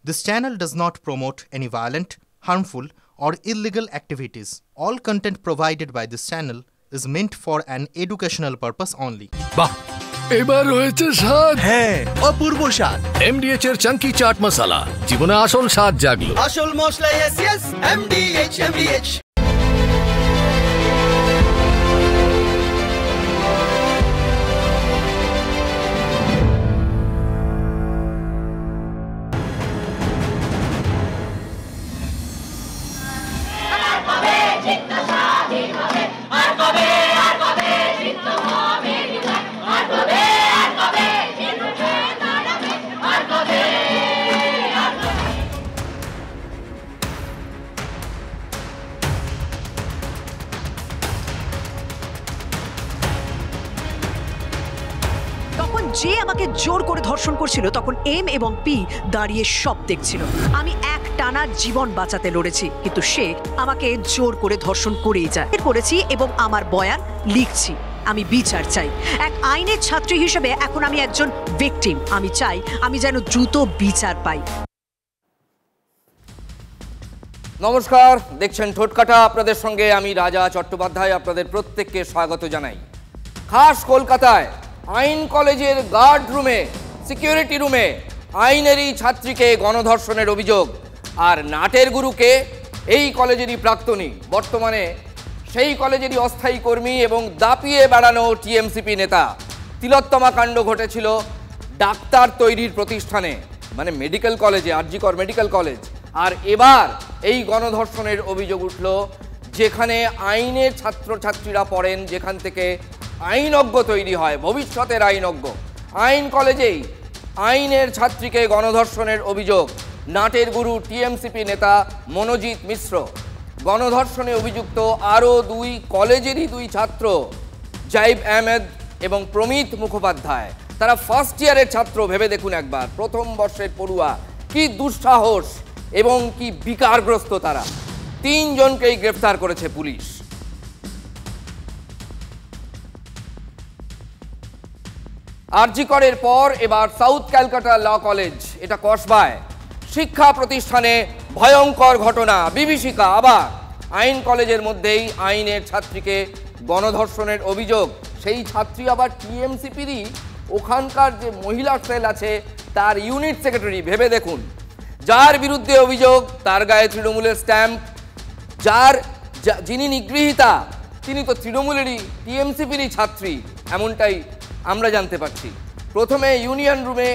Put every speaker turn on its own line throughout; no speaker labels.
This channel does not promote any violent, harmful, or illegal activities. All content provided by this channel is meant for an educational purpose only.
বাহ, এবার হয়েছে স্বাদ।
হ্যাঁ, অপূর্ব স্বাদ।
MDH এর চাঙ্কি চাট মশলা, জীবনে আসল স্বাদ জাগলো।
আসল মশলা yes MDH।
যে আমাকে জোর করে ধর্ষণ করছিল তখন এম এবং পি দাঁড়িয়ে সব দেখছিল। আমি এক টানা জীবন বাঁচাতে লড়েছি, কিন্তু সে আমাকে জোর করে ধর্ষণ করেই যায় করেছি এবং আমার বয়ান লিখছি। আমি বিচার চাই। এক আইনের ছাত্রী হিসেবে এখন আমি একজন ভিকটিম। আমি চাই আমি যেন দ্রুত বিচার পাই।
নমস্কার, দেখছেন ঠোঁটকাটা। আপনাদের সঙ্গে আমি রাজা চট্টোপাধ্যায়। আপনাদের প্রত্যেককে স্বাগত জানাই। খাস কলকাতায় আইন কলেজের গার্ড রুমে, সিকিউরিটি রুমে আইনেরই ছাত্রীকে গণধর্ষণের অভিযোগ। আর নাটের গুরুকে এই কলেজেরই প্রাক্তনী, বর্তমানে সেই কলেজেরই অস্থায়ী কর্মী এবং দাপিয়ে বেড়ানো টিএমসিপি নেতা। তিলোত্তমা কাণ্ড ঘটেছিল ডাক্তার তৈরির প্রতিষ্ঠানে, মানে মেডিকেল কলেজে, আরজিকর মেডিকেল কলেজ। আর এবার এই গণধর্ষণের অভিযোগ উঠল যেখানে আইনের ছাত্রছাত্রীরা পড়েন, যেখান থেকে আইনজ্ঞ তৈরি হয়, ভবিষ্যতের আইনজ্ঞ। আইন কলেজেই আইনের ছাত্রীকে গণধর্ষণের অভিযোগ। নাটের গুরু টিএমসিপি নেতা মনোজিৎ মিশ্র। গণধর্ষণে অভিযুক্ত আরও দুই কলেজেরই দুই ছাত্র, জাইব আহমেদ এবং প্রমিত মুখোপাধ্যায়। তারা ফার্স্ট ইয়ারের ছাত্র। ভেবে দেখুন একবার, প্রথম বর্ষের পড়ুয়া। কি দুঃসাহস এবং কি বিকারগ্রস্ত তারা। তিনজনকেই গ্রেফতার করেছে পুলিশ। আরজিকরের পর এবার সাউথ ক্যালকাটা ল কলেজ, এটা কসবায়। শিক্ষা প্রতিষ্ঠানে ভয়ঙ্কর ঘটনা, বিভীষিকা। আবার আইন কলেজের মধ্যেই আইনের ছাত্রীকে গণধর্ষণের অভিযোগ। সেই ছাত্রী আবার টিএমসিপিরই ওখানকার যে মহিলা সেল আছে তার ইউনিট সেক্রেটারি। ভেবে দেখুন, যার বিরুদ্ধে অভিযোগ তার গায়ে তৃণমূলের স্ট্যাম্প, যিনি নিগৃহীতা তিনি তো তৃণমূলেরই, টিএমসিপিরই ছাত্রী, এমনটাই আমরা জানতে পারছি। প্রথমে ইউনিয়ন রুমে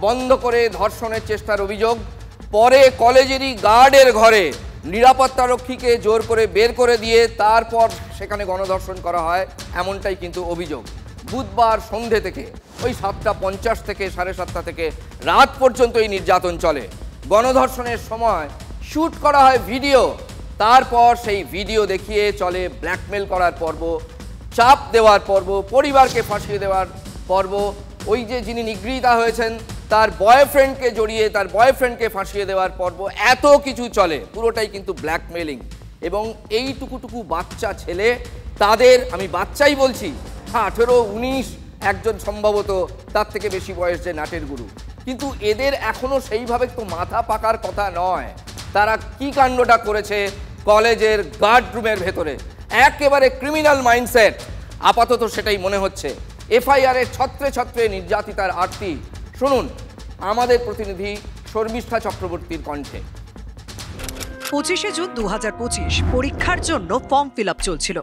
বন্ধ করে ধর্ষণের চেষ্টার অভিযোগ, পরে কলেজেরই গার্ডের ঘরে নিরাপত্তারক্ষীকে জোর করে বের করে দিয়ে তারপর সেখানে গণধর্ষণ করা হয়, এমনটাই কিন্তু অভিযোগ। বুধবার সন্ধে থেকে ওই 7:50 থেকে 7:30 থেকে রাত পর্যন্ত এই নির্যাতন চলে। গণধর্ষণের সময় শ্যুট করা হয় ভিডিও, তারপর সেই ভিডিও দেখিয়ে চলে ব্ল্যাকমেল করার পর্ব, চাপ দেওয়ার পর্ব, পরিবারকে ফাঁসিয়ে দেওয়ার পর্ব। ওই যে যিনি নিগৃহীতা হয়েছেন তার বয়ফ্রেন্ডকে জড়িয়ে তার বয়ফ্রেন্ডকে ফাঁসিয়ে দেওয়ার পর্ব, এত কিছু চলে। পুরোটাই কিন্তু ব্ল্যাকমেলিং। এবং এই টুকুটুকু বাচ্চা ছেলে, তাদের, আমি বাচ্চাই বলছি, 18, 19, একজন সম্ভবত তার থেকে বেশি বয়স যে নাটের গুরু। কিন্তু এদের এখনো সেইভাবে তো মাথা পাকার কথা নয়। তারা কি কাণ্ডটা করেছে কলেজের গার্ড রুমের ভেতরে, একেবারে ক্রিমিনাল মাইন্ডসেট। আপাতত সেটাই মনে হচ্ছে। এফআইআরের ছত্রে ছত্রে নির্যাতিতার আরতি শুনুন আমাদের প্রতিনিধি শর্মিষ্ঠা চক্রবর্তীর কণ্ঠে।
25শে জুন 2025 পরীক্ষার জন্য ফর্ম ফিল আপ চলছিল।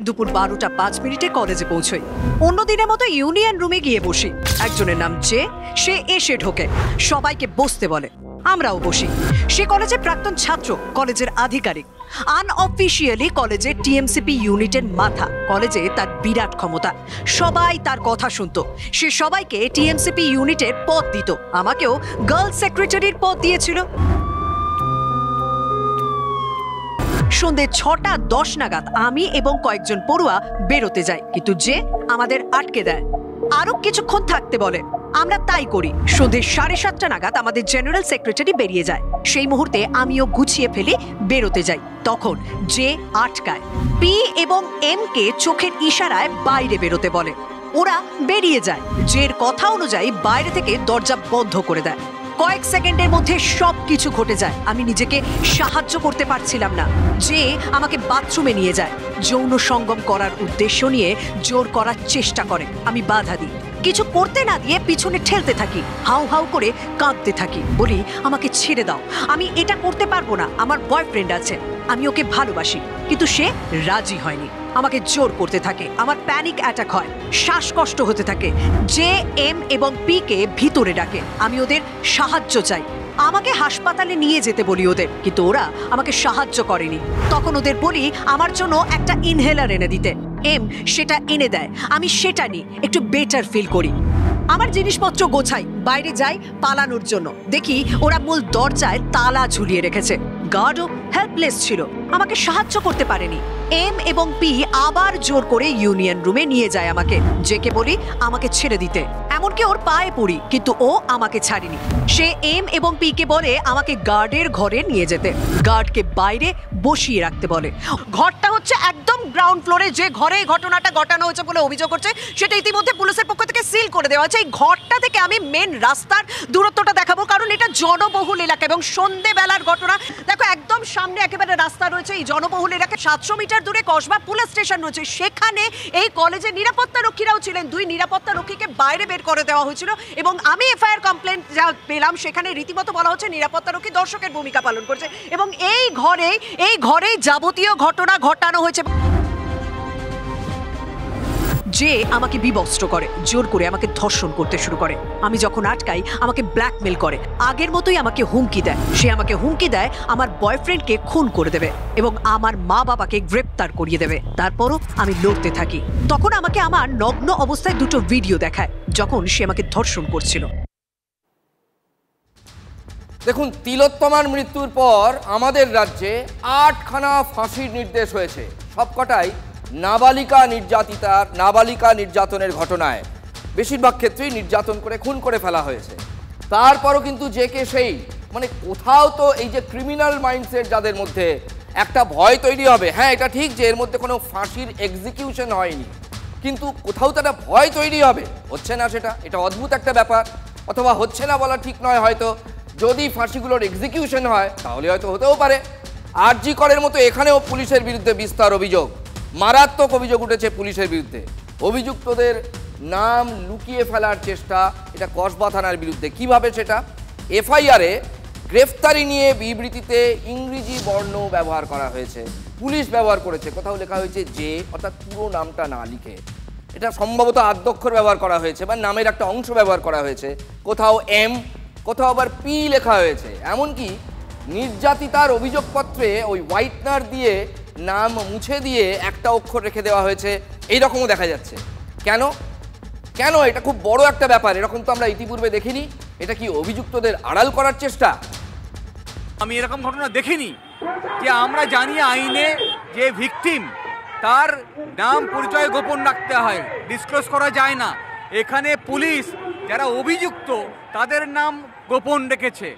দুপুর 12:05 কলেজে পৌঁছই। অন্যদিনের মতো ইউনিয়ন রুমে গিয়ে বসি। একজনের নাম জে, সে এসে ঢোকে, সবাইকে বসতে বলে, আমরাও বসি। সে কলেজের প্রাক্তন ছাত্র, কলেজের আধিকারিক, আনঅফিসিয়ালি কলেজের টিএমসিপি ইউনিটের মাথা। কলেজে তার বিরাট ক্ষমতা, সবাই তার কথা শুনতো। সে সবাইকে টিএমসিপি ইউনিটের পদ দিত, আমাকেও গার্লস সেক্রেটারির পদ দিয়েছিল। সন্ধ্যে 6:10 নাগাদ আমি এবং কয়েকজন পড়ুয়া বেরোতে যাই, কিন্তু যে আমাদের আটকে দেয়, আরো কিছুক্ষণ থাকতে বলে। আমরা তাই করি। সন্ধ্যে 7:30 নাগাদ আমাদের জেনারেল সেক্রেটারি বেরিয়ে যায়। সেই মুহূর্তে আমিও গুছিয়ে ফেলি, বেরোতে যাই। তখন যে আটকায়। পি এবং এম কে চোখের ইশারায় বাইরে বেরোতে বলে। ওরা বেরিয়ে যায়। জের কথা অনুযায়ী বাইরে থেকে দরজা বন্ধ করে দেয়। কয়েক সেকেন্ডের মধ্যে সবকিছু ঘটে যায়। আমি নিজেকে সাহায্য করতে পারছিলাম না। যে আমাকে বাথরুমে নিয়ে যায়, যৌন সঙ্গম করার উদ্দেশ্য নিয়ে জোর করার চেষ্টা করে। আমি বাধা দিই, কিছু করতে না দিয়ে পিছনে ঠেলতে থাকি, হাউ হাউ করে কাঁদতে থাকি, বলি আমাকে ছেড়ে দাও, আমি এটা করতে পারবো না, আমার বয়ফ্রেন্ড আছে, আমি ওকে ভালোবাসি। কিন্তু সে রাজি হয়নি, আমাকে জোর করতে থাকে। আমার প্যানিক অ্যাটাক হয়, শ্বাসকষ্ট হতে থাকে। জে, এম এবং পি কে ভিতরে ডাকে, আমি ওদের সাহায্য চাই। আমাকে হাসপাতালে নিয়ে যেতে বলি ওদের, কিন্তু ওরা আমাকে সাহায্য করেনি। তখন ওদের বলি আমার জন্য একটা ইনহেলার এনে দিতে। এম সেটা এনে দেয়, আমি সেটা নিই, একটু বেটার ফিল করি। আমার জিনিসপত্র গোছাই, বাইরে যাই পালানোর জন্য। দেখি ওরা মূল দরজায় তালা ঝুলিয়ে রেখেছে। গার্ডও হেল্পলেস ছিল, আমাকে সাহায্য করতে পারেনি। এম এবং পি আবার জোর করে ইউনিয়ন রুমে নিয়ে যায় আমাকে। জেকে বলি আমাকে ছেড়ে দিতে, এমনকি ওর পায়ে পড়ি, কিন্তু ও আমাকে ছাড়েনি। সে এম এবং পি কে বলে আমাকে গার্ডের ঘরে নিয়ে যেতে, গার্ডকে বাইরে বসিয়ে রাখতে বলে। ঘরটা হচ্ছে একদম গ্রাউন্ড ফ্লোরে, যে ঘরে এই ঘটনাটা ঘটানো হয়েছে বলে অভিযোগ করছে সেটা ইতিমধ্যে পুলিশের পক্ষ থেকে সিল করে দেওয়া হয়েছে। এই ঘরটা থেকে আমি মেন রাস্তার দূরত্বটা দেখাবো, কারণ এটা জনবহুল এলাকা এবং সন্ধ্যেবেলার ঘটনা। দেখো একদম সামনে একেবারে রাস্তা রয়েছে, এই জনবহুল এলাকা 700 মিটার দূরে কসবা পুলিশ স্টেশন রয়েছে। সেখানে এই কলেজের নিরাপত্তা রক্ষীরাও ছিলেন, 2 নিরাপত্তা রক্ষীকে বাইরে বের করে দেওয়া হয়েছিল। এবং আমি এফআইআর কমপ্লেন যা পেলাম সেখানে রীতিমতো বলা হচ্ছে নিরাপত্তা রক্ষী দর্শকের ভূমিকা পালন করছে এবং এই ঘরেই যাবতীয় ঘটনা ঘটানো হয়েছে। যে আমাকে বিবস্ত্র করে, জোর করে আমাকে ধর্ষণ করতে শুরু করে। আমি যখন আটকাই আমাকে ব্ল্যাকমেল করে, আগের মতোই আমাকে হুমকি দেয়। সে আমাকে হুমকি দেয় আমার বয়ফ্রেন্ডকে খুন করে দেবে এবং আমার মা বাবাকে গ্রেপ্তার করিয়ে দেবে। তারপরও আমি লড়তে থাকি। তখন আমাকে আমার নগ্ন অবস্থায় 2টো ভিডিও দেখায় যখন সে আমাকে ধর্ষণ করছিল।
দেখুন, তিলোত্তমার মৃত্যুর পর আমাদের রাজ্যে 8খানা ফাঁসির নির্দেশ হয়েছে, সবকটাই নাবালিকা নির্যাতনের ঘটনায়। বেশিরভাগ ক্ষেত্রেই নির্যাতন করে খুন করে ফেলা হয়েছে। তারপরও কিন্তু যে কে সেই, মানে কোথাও তো এই যে ক্রিমিনাল মাইন্ডসেট যাদের মধ্যে একটা ভয় তৈরি হবে। হ্যাঁ, এটা ঠিক যে এর মধ্যে কোনো ফাঁসির এক্সিকিউশন হয়নি, কিন্তু কোথাও তো একটা ভয় তৈরি হবে। হচ্ছে না সেটা, এটা অদ্ভুত একটা ব্যাপার। অথবা হচ্ছে না বলা ঠিক নয়, হয়তো যদি ফাঁসিগুলোর এক্সিকিউশন হয় তাহলে হয়তো হতেও পারে। আরজি করের মতো এখানেও পুলিশের বিরুদ্ধে বিস্তর অভিযোগ, মারাত্মক অভিযোগ উঠেছে পুলিশের বিরুদ্ধে। অভিযুক্তদের নাম লুকিয়ে ফেলার চেষ্টা, এটা কসবা থানার বিরুদ্ধে। কিভাবে সেটা? এফআইআরে গ্রেফতারি নিয়ে বিবৃতিতে ইংরেজি বর্ণ ব্যবহার করা হয়েছে, পুলিশ ব্যবহার করেছে। কোথাও লেখা হয়েছে যে, অর্থাৎ পুরো নামটা না লিখে। এটা সম্ভবত আদ্যক্ষর ব্যবহার করা হয়েছে বা নামের একটা অংশ ব্যবহার করা হয়েছে। কোথাও এম, কোথাও আবার পি লেখা হয়েছে। এমনকি নির্যাতিতার অভিযোগপত্রে ওই হোয়াইটনার দিয়ে নাম মুছে দিয়ে একটা অক্ষর রেখে দেওয়া হয়েছে, এইরকমও দেখা যাচ্ছে। কেন? এটা খুব বড় একটা ব্যাপার, এরকম তো আমরা ইতিপূর্বে দেখিনি। এটা কি অভিযুক্তদের আড়াল করার চেষ্টা?
আমি এরকম ঘটনা দেখিনি। যে আমরা জানি আইনে যে ভিকটিম তার নাম পরিচয় গোপন রাখতে হয়, ডিসক্লোজ করা যায় না। এখানে পুলিশ যারা অভিযুক্ত তাদের নাম গোপন রেখেছে।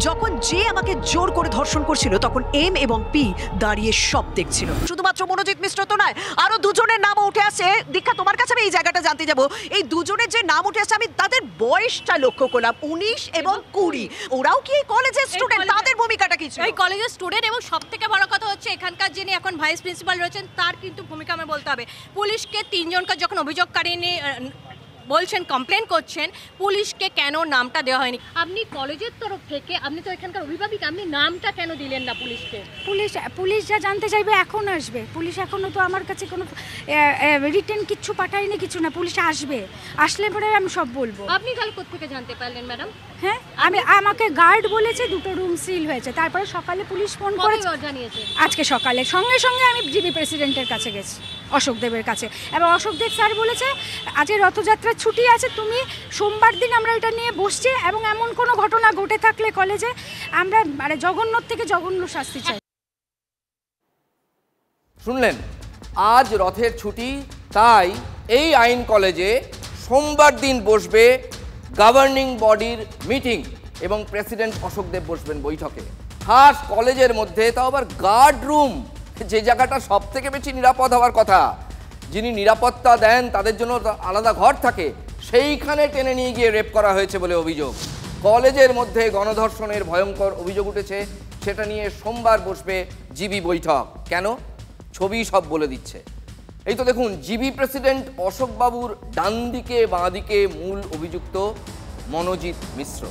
যখন যে আমাকে জোর করে ধর্ষণ করছিল তখন এম এবং পি দাঁড়িয়ে সব দেখছিল। শুধুমাত্র মনোজিৎ মিশ্র তো নয়, আরো 2 জনের নাম উঠে আসে। দীক্ষা, তোমার কাছে আমি এই জায়গাটা জানতে যাব। এই 2 জনের যে নাম উঠে আসে আমি তাদের বয়সটা লক্ষ্য করলাম, 19 এবং 20। ওরাও কি এই কলেজের স্টুডেন্ট? তাদের ভূমিকাটা কি ছিল?
এই কলেজের স্টুডেন্ট, এবং সবথেকে বড় কথা হচ্ছে এখানকার যিনি এখন ভাইস প্রিন্সিপাল রয়েছেন তার কিন্তু ভূমিকা আমার বলতে হবে। পুলিশকে 3 জনকে যখন অভিযোগকারী বলছেন, কমপ্লেন করছেন, পুলিশকে কেন নামটা দেওয়া হয়নি? আপনি কলেজের তরফ থেকে, আপনি তো এখানকার অভিভাবক, আপনি নামটা কেন দিলেন না পুলিশকে?
পুলিশ যা জানতে চাইবে এখন আসবে। পুলিশ এখনো তো আমার কাছে কোনো রিটেন কিচ্ছু পাঠায়নি, কিছু না। পুলিশ আসবে, আসলে পরে আমি সব বলবো।
আপনি তাহলে কোত্থেকে জানতে পারলেন ম্যাডাম?
হ্যাঁ, আমাকে গার্ড বলেছে 2টো রুম সিল হয়েছে। তারপরে সকালে পুলিশ ফোন করে
জানিয়েছে।
আজকে সকালে সঙ্গে সঙ্গে আমি জিবি প্রেসিডেন্টের কাছে গেছি, অশোক দেবের কাছে। এবং অশোক দেব স্যার বলেছে আজকে রথযাত্রার ছুটি আছে, তুমি সোমবার দিন আমরা এটা নিয়ে বসছি, এবং এমন কোনো ঘটনা ঘটে থাকলে কলেজে আমরা মানে জঘন্য থেকে জঘন্য শাস্তি চাই।
শুনলেন, আজ রথের ছুটি, তাই এই আইন কলেজে সোমবার দিন বসবে গভর্নিং বডির মিটিং এবং প্রেসিডেন্ট অশোক দেব বসবেন বৈঠকে। খাস কলেজের মধ্যে, তাও আবার গার্ড রুম, যে জায়গাটা সব থেকে বেশি নিরাপদ হওয়ার কথা। যিনি নিরাপত্তা দেন তাদের জন্য আলাদা ঘর থাকে, সেইখানে টেনে নিয়ে গিয়ে রেপ করা হয়েছে বলে অভিযোগ। কলেজের মধ্যে গণধর্ষণের ভয়ঙ্কর অভিযোগ উঠেছে, সেটা নিয়ে সোমবার বসবে জিবি বৈঠক। কেন? ছবি সব বলে দিচ্ছে। এই তো দেখুন, জিবি প্রেসিডেন্ট অশোক বাবুর ডান দিকে বাঁ দিকে মূল অভিযুক্ত মনোজিৎ মিশ্র,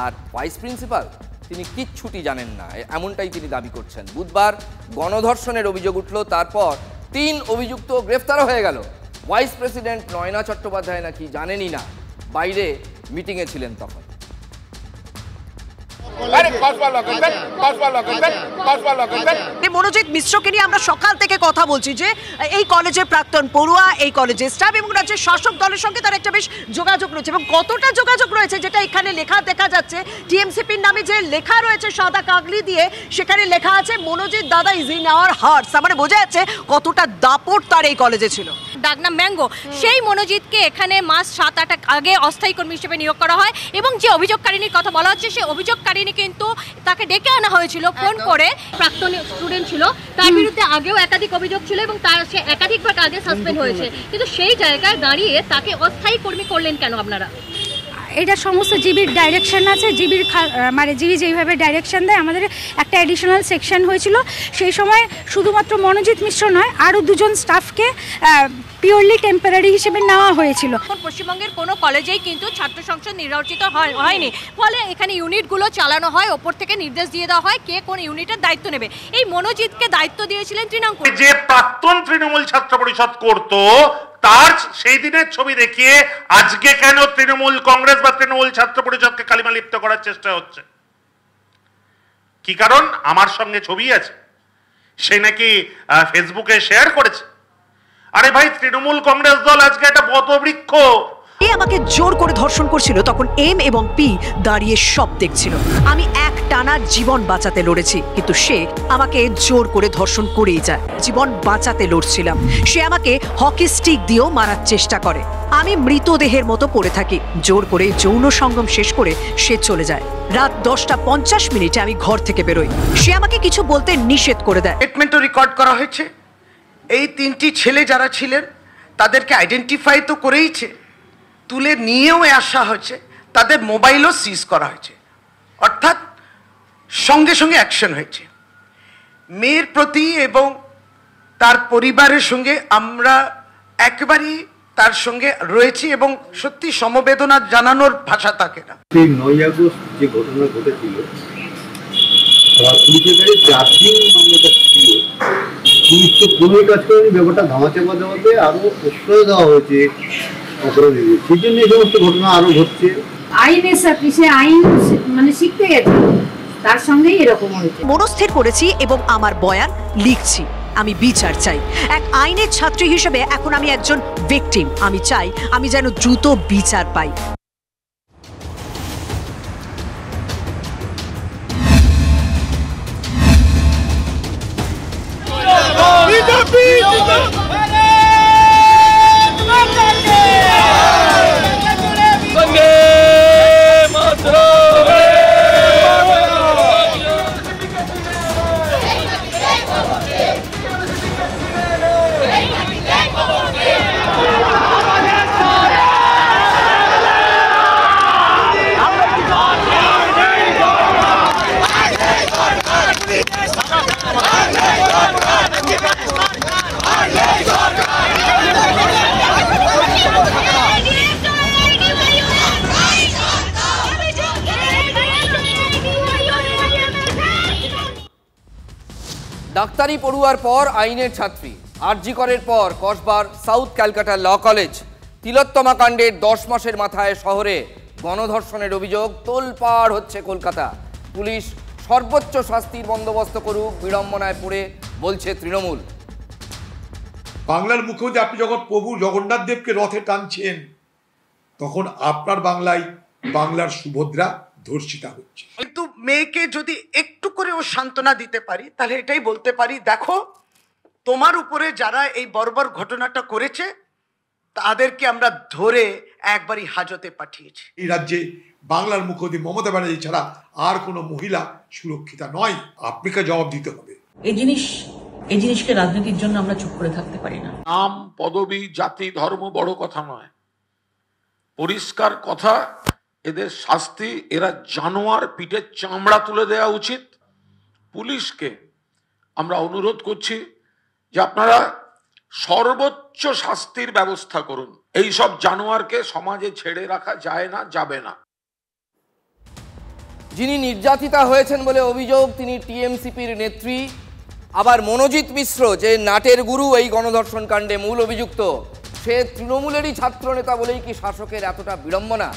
আর ভাইস প্রিন্সিপাল তিনি কিচ্ছুটি জানেন না, এমনটাই তিনি দাবি করছেন। বুধবার গণধর্ষণের অভিযোগ উঠল, তারপর 3 অভিযুক্ত গ্রেফতারও হয়ে গেল। ভাইস প্রেসিডেন্ট নয়না চট্টোপাধ্যায় নাকি জানেনই না, বাইরে মিটিংয়ে ছিলেন তখন।
মনোজিৎ মিশ্রকে নিয়ে আমরা সকাল থেকে কথা বলছি যে এই কলেজের প্রাক্তন পড়ুয়া, এই কলেজের স্টাফ এবং রাজ্যের শাসক দলের সঙ্গে তার একটা বেশ যোগাযোগ রয়েছে, এবং কতটা যোগাযোগ রয়েছে যেটা এখানে লেখা দেখা যাচ্ছে। টিএমসিপির নামে যে লেখা রয়েছে সাদা কাগলি দিয়ে, সেখানে লেখা আছে মনোজিৎ দাদা ইজ ইন আওয়ার হার্টস। মানে বোঝা যাচ্ছে কতটা দাপট তার এই কলেজে ছিল।
ডাকনাম ম্যাঙ্গো, সেই মনোজিৎকে এখানে মাস 7-8 আগে অস্থায়ী কর্মী হিসেবে নিয়োগ করা হয়, এবং যে অভিযোগকারিনীর কথা বলা হচ্ছে সেই অভিযোগকারিনী কিন্তু তাকে ডেকে আনা হয়েছিল ফোন করে। প্রাক্তন স্টুডেন্ট ছিল, তার বিরুদ্ধে আগেও একাধিক অভিযোগ ছিল এবং তার সে একাধিকবার আগে সাসপেন্ড হয়েছে, কিন্তু সেই জায়গায় দাঁড়িয়ে তাকে অস্থায়ী কর্মী করলেন কেন আপনারা?
এটা সমস্ত জিবির ডাইরেকশন আছে, জিবির মানে জিবি যেইভাবে ডাইরেকশন দেয়। আমাদের একটা অ্যাডিশনাল সেকশন হয়েছিল, সেই সময় শুধুমাত্র মনোজিৎ মিশ্র নয়, আরও 2জন স্টাফকে পিওরলি টেম্পোরারি হিসেবে নেওয়া হয়েছিল।
পশ্চিমবঙ্গের কোনো কলেজেই কিন্তু ছাত্র সংসদ নির্বাচিত হয়নি, ফলে এখানে ইউনিটগুলো চালানো হয়, ওপর থেকে নির্দেশ দিয়ে দেওয়া হয় কে কোন ইউনিটের দায়িত্ব নেবে। এই মনোজিৎকে দায়িত্ব দিয়েছিলেন তৃণমূল,
যে প্রাক্তন তৃণমূল ছাত্র পরিষদ করত, তার সেই দিনের ছবি দেখিয়ে আজকে কেন তৃণমূল কংগ্রেস বা তৃণমূল ছাত্র পরিষদকে কালিমা লিপ্ত করার চেষ্টা হচ্ছে? কি কারণ? আমার সঙ্গে ছবি আছে, সে নাকি ফেসবুকে শেয়ার করেছে। আরে ভাই, তৃণমূল কংগ্রেস দল আজকে একটা বটবৃক্ষ।
আমাকে জোর করে ধর্ষণ করছিল, তখন এম এবং পি দাঁড়িয়ে সব দেখছিল। আমি এক টানা জীবন বাঁচাতে লড়েছি, কিন্তু সে আমাকে জোর করে ধর্ষণ করেই যায়। জীবন বাঁচাতে লড়ছিলাম, সে আমাকে হকি স্টিক দিয়েও মারার চেষ্টা করে। আমি মৃতদেহের মতো পড়ে থাকি। জোর করে যৌন সঙ্গম শেষ করে সে চলে যায়। রাত 10:50 আমি ঘর থেকে বেরোই, সে আমাকে কিছু বলতে নিষেধ করে দেয়।
স্টেটমেন্টও রেকর্ড করা হয়েছে। এই 3টি ছেলে যারা ছিলেন তাদেরকে আইডেন্টিফাই তো করেইছে, তুলে নিয়েও আসা হয়েছে, তাদের মোবাইলও সিজ করা হয়েছে, অর্থাৎ সঙ্গে সঙ্গে অ্যাকশন হয়েছে। মেয়ের প্রতি এবং তার পরিবারের সঙ্গে আমরা একেবারেই তার সঙ্গে রয়েছি, এবং সত্যি সমবেদনা জানানোর ভাষা থাকে না।
9 আগস্ট যে ঘটনা ঘটেছিল, পুলিশের কাছে চার্জিং মামলাটা ছিল, পুলিশ তো কোনোই কাজ করেনি, ব্যাপারটা ধামাচাপা দেওয়াতে আরো প্রশ্রয় দেওয়া হয়েছে অপরাধীদের, সেই জন্য এই সমস্ত ঘটনা আরো ঘটছে।
আইনের সাথে সে আইন মানে শিখতে গেছে, তার সঙ্গেই এরকম হয়েছে।
মনস্থির করেছি এবং আমার বয়ান লিখছি। আমি বিচার চাই। এক আইনের ছাত্রী হিসেবে এখন আমি একজন ভিকটিম। আমি চাই আমি যেন দ্রুত বিচার পাই।
ডাক্তারি পড়ুয়ার পর আইনের ছাত্রী, আরজি করের পর কসবার সাউথ ক্যালকাটা ল কলেজ, তিলোত্তমা কাণ্ডের 10 মাসের মাথায় শহরে গণধর্ষণের অভিযোগ, তোলপাড় হচ্ছে কলকাতা। পুলিশ সর্বোচ্চ শাস্তির বন্দোবস্ত করুক, বিড়ম্বনায় পড়ে বলছে তৃণমূল।
বাংলার মুখ্যমন্ত্রী আপনি যখন প্রভু জগন্নাথ দেবকে রথে টানছেন, তখন আপনার বাংলায় বাংলার সুভদ্রা ধর্ষিতা হচ্ছে।
কিন্তু মেয়েকে যদি একটু করে ও সান্ত্বনা দিতে পারি, তাহলে এটাই বলতে পারি, দেখো তোমার উপরে যারা এই বর্বর ঘটনাটা করেছে তাদেরকে আমরা ধরে একবারই হাজতে পাঠিয়েছি।
এই রাজ্যে বাংলার মুখ্যমন্ত্রী মমতা ব্যানার্জি ছাড়া আর কোনো মহিলা সুরক্ষিতা নয়। আপনাকে জবাব দিতে হবে।
এই জিনিসকে রাজনীতির জন্য আমরা চুপ করে থাকতে পারি না।
নাম, পদবি, জাতি, ধর্ম বড় কথা নয়। পরিষ্কার কথা, এদের শাস্তি, এরা জানোয়ার, পিঠের চামড়া তুলে দেওয়া উচিত। পুলিশকে আমরা অনুরোধ করছি যে আপনারা সর্বোচ্চ শাস্তির ব্যবস্থা করুন। এই সব জানোয়ারকে সমাজে ছেড়ে রাখা যায় না, যাবে না।
যিনি নির্যাতিতা হয়েছেন বলে অভিযোগ, তিনি টিএমসিপির নেত্রী। আবার মনোজিৎ মিশ্র, যে নাটের গুরু এই গণধর্ষণ কাণ্ডে মূল অভিযুক্ত, সে তৃণমূলেরই ছাত্র নেতা বলেই কি শাসকের এতটা বিড়ম্বনা?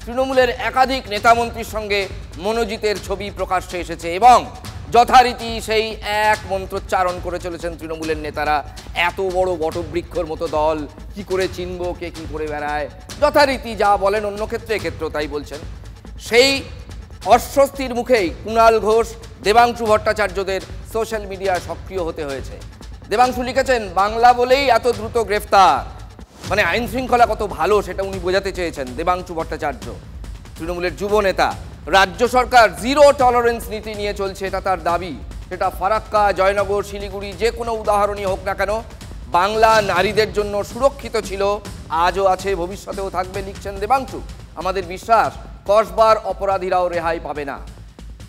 তৃণমূলের একাধিক নেতামন্ত্রীর সঙ্গে মনোজিতের ছবি প্রকাশ্যে এসেছে এবং যথারীতি সেই এক মন্ত্রোচ্চারণ করে চলেছেন তৃণমূলের নেতারা। এত বড় বটবৃক্ষর মতো দল কি করে চিনব, কে কি করে বেড়ায়, যথারীতি যা বলেন অন্য ক্ষেত্রে এক্ষেত্রেও তাই বলছেন। সেই অস্বস্তির মুখেই কুণাল ঘোষ, দেবাংশু ভট্টাচার্যদের সোশ্যাল মিডিয়ায় সক্রিয় হতে হয়েছে। দেবাংশু লিখেছেন, বাংলা বলেই এত দ্রুত গ্রেফতার, মানে আইন শৃঙ্খলা কত ভালো সেটা উনি বোঝাতে চেয়েছেন দেবাংশু ভট্টাচার্য, তৃণমূলের যুব নেতা। রাজ্য সরকার জিরো টলারেন্স নীতি নিয়ে চলছে, এটা তার দাবি। সেটা ফারাক্কা, জয়নগর, শিলিগুড়ি যে কোনো উদাহরণই হোক না কেন, বাংলা নারীদের জন্য সুরক্ষিত ছিল, আজও আছে, ভবিষ্যতেও থাকবে, লিখছেন দেবাংশু। আমাদের বিশ্বাস কসবার অপরাধীরাও রেহাই পাবে না।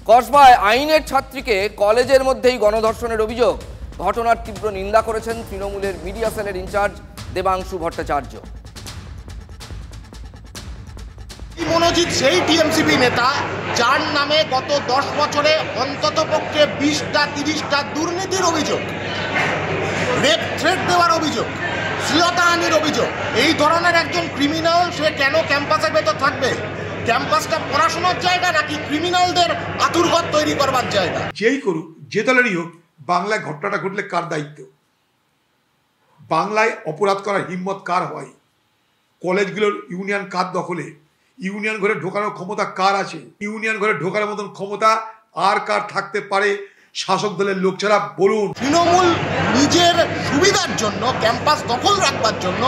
কসবায় আইনের ছাত্রীকে কলেজের মধ্যেই গণধর্ষণের অভিযোগ, ঘটনার তীব্র নিন্দা করেছেন তৃণমূলের মিডিয়া সেলের ইনচার্জ দেবাংশু ভট্টাচার্য।
মনোজিৎ সেই টিএমসিপি নেতা যার নামে গত 10 বছরে অন্তত পক্ষে 20টা 30টা দুর্নীতির অভিযোগ, রেপ থ্রেট দেওয়ার অভিযোগ, শ্লীলতাহানির অভিযোগ। এই ধরনের একজন ক্রিমিনাল সে কেন ক্যাম্পাসের ভেতর থাকবে? ক্যাম্পাসটা পড়াশোনার জায়গা নাকি ক্রিমিনালদের আতুরঘর তৈরি করবার জায়গা?
যেই করুক, যে দলেরই হোক, বাংলায় ঘটনাটা ঘটলে কার দায়িত্ব? বাংলায় অপরাধ করার হিম্মত কার হয়? কলেজগুলোর ইউনিয়ন কার দখলে? ইউনিয়ন ঘরে ঢোকানোর ক্ষমতা কার আছে? ইউনিয়ন ঘরে ঢোকানোর মতন ক্ষমতা আর কার থাকতে পারে শাসক দলের লোক ছাড়া? বলুন।
তৃণমূল নিজের সুবিধার জন্য, ক্যাম্পাস দখল রাখবার জন্য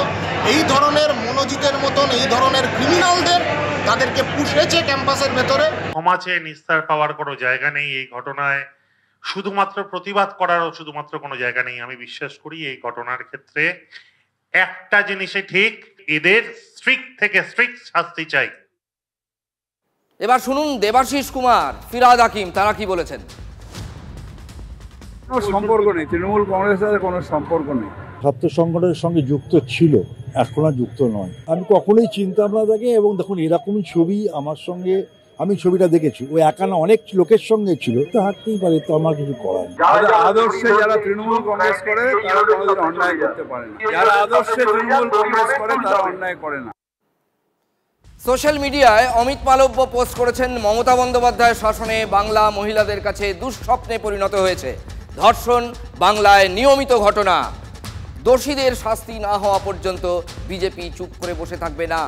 এই ধরনের মনোজিতের মতন এই ধরনের ক্রিমিনালদের তাদেরকে পুষেছে ক্যাম্পাসের ভেতরে।
ক্ষমা চেয়ে নিস্তার পাওয়ার কোনো জায়গা নেই এই ঘটনায়, শুধুমাত্র প্রতিবাদ করারও শুধুমাত্র কোনো জায়গা নেই। আমি বিশ্বাস করি এই ঘটনার ক্ষেত্রে একটা জিনিসই ঠিক, এদের স্ট্রিক্ট থেকে স্ট্রিক্ট শাস্তি চাই।
এবার শুনুন দেবাশিস কুমার, ফিরহাদ হাকিম, তারা কি বলেছেন।
কোনো সম্পর্ক নেই, তৃণমূল কংগ্রেসের কোনো সম্পর্ক নেই।
ছাত্র সংগঠনের সঙ্গে যুক্ত ছিল, এখন আর যুক্ত নয়। আমি কখনোই চিন্তা ভাবনা থাকি এবং দেখুন এরকমই ছবি আমার সঙ্গে, আমি ছবিটা দেখেছি, ওই একা না অনেক লোকের সঙ্গে ছিল, তো হাঁটতেই পারে, তো আমার কিছু করার নেই।
আদর্শে যারা তৃণমূল কংগ্রেস করে তারা কোনোদিন অন্যায় করতে পারে না, যারা আদর্শে তৃণমূল কংগ্রেস করে তারা অন্যায় করে না।
সোশ্যাল মিডিয়ায় অমিত মালব্য পোস্ট করেছেন, মমতা বন্দ্যোপাধ্যায়ের শাসনে বাংলা মহিলাদের কাছে দুঃস্বপ্নে পরিণত হয়েছে। ধর্ষণ বাংলায় নিয়মিত ঘটনা, দোষীদের শাস্তি না হওয়া পর্যন্ত বিজেপি চুপ করে বসে থাকবে না।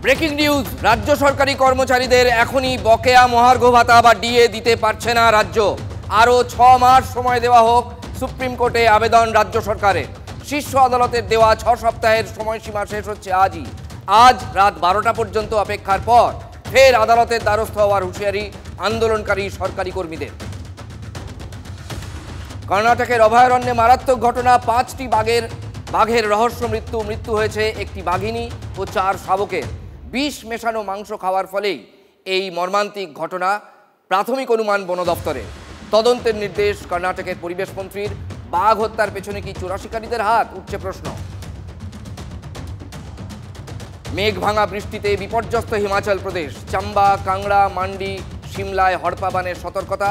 ব্রেকিং নিউজ, রাজ্য সরকারি কর্মচারীদের এখনই বকেয়া মহার্ঘ ভাতা বা ডিএ দিতে পারছে না রাজ্য। আরও 6 মাস সময় দেওয়া হোক, সুপ্রিম কোর্টে আবেদন রাজ্য সরকারের। শীর্ষ আদালতের দেওয়া 6 সপ্তাহের সময়সীমা শেষ হচ্ছে আজই। আজ রাত 12টা পর্যন্ত অপেক্ষার পর ফের আদালতের দ্বারস্থ হওয়ার হুঁশিয়ারি আন্দোলনকারী সরকারি কর্মীদের। কর্ণাটকের অভয়ারণ্যে মারাত্মক ঘটনা, 5টি বাঘের রহস্য মৃত্যু হয়েছে একটি বাঘিনী ও 4 শাবকের। বিষ মেশানো মাংস খাওয়ার ফলেই এই মর্মান্তিক ঘটনা, প্রাথমিক অনুমান বন দপ্তরে। তদন্তের নির্দেশ কর্ণাটকের পরিবেশ মন্ত্রীর। বাঘ হত্যার পেছনে কি চোরাশিকারীদের হাত, উঠছে প্রশ্ন। মেঘ ভাঙা বৃষ্টিতে বিপর্যস্ত হিমাচল প্রদেশ, চাম্বা, কাংড়া, মান্ডি, সিমলায় হড়পাবানের সতর্কতা।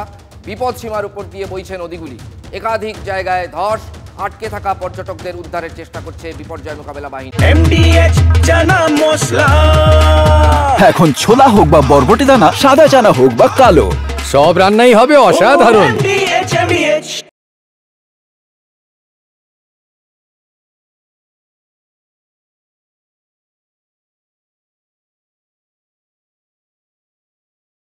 বিপদ সীমার উপর দিয়ে বইছে নদীগুলি। একাধিক জায়গায় ধস, আটকে থাকা পর্যটকদের উদ্ধারের চেষ্টা করছে বিপর্যয় মোকাবেলা বাহিনী।
MDH চানা মশলা,
এখন ছোলা হোক বা বরবটি দানা, সাদা চানা হোক বা কালো, সব রান্নাই হবে অসাধারণ।
MDH